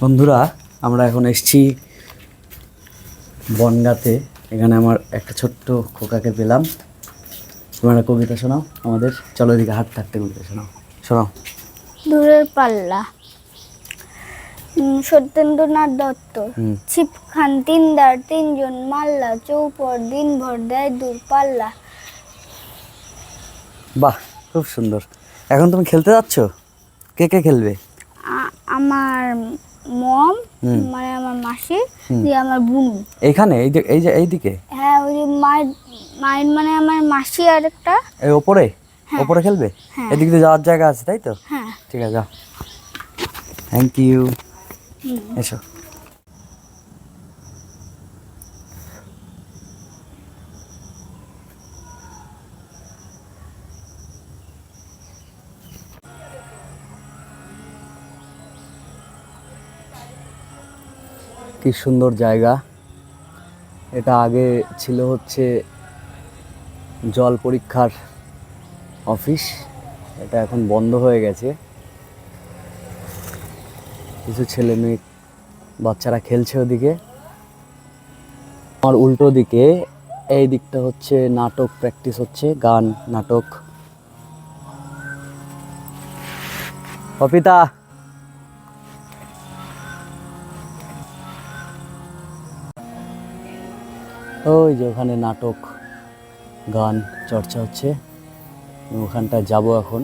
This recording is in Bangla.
বন্ধুরা, আমরা এখন এসেছি বনগাঁতে। এখানে আমার একটা ছোট্ট খোকাকে পেলাম। তোমরা কবিতা শোনাও আমাদের। চলো এদিকে হাঁটতে হাঁটতে কবিতা শোনাও। দূরের পাল্লা, সত্যেন্দ্রনাথ দত্ত। ছিপ খান তিনদার, তিনজন মাল্লা, চৌপর দিনভর দেয় দূর পাল্লা। বাহ, খুব সুন্দর। এখন তুমি খেলতে যাচ্ছ? কে কে খেলবে? আমার মম, মানে আমার মাসি, দিয়ে আমার বুনু। এইখানে এইদিকে? হ্যাঁ, ওই যে মায়ের মানে আমার মাসি আর একটা। এই ওপরে? হ্যাঁ। ওপরে খেলবে? হ্যাঁ। এদিক দিয়ে যাওয়ার জায়গা আছে, তাই তো? হ্যাঁ। ঠিক আছে, যাও। Thank you. এসো। কি সুন্দর জায়গা এটা। আগে ছিল হচ্ছে জল পরীক্ষার অফিস। এটা এখন বন্ধ হয়ে গেছে। কিছু ছেলে মেয়ে বাচ্চারা খেলছে ওদিকে। আমার উল্টো দিকে এই দিকটা হচ্ছে নাটক প্র্যাকটিস হচ্ছে, গান নাটক। অপিতা, ওই যে ওখানে নাটক গান চর্চা হচ্ছে। ওখানটায় যাবো এখন।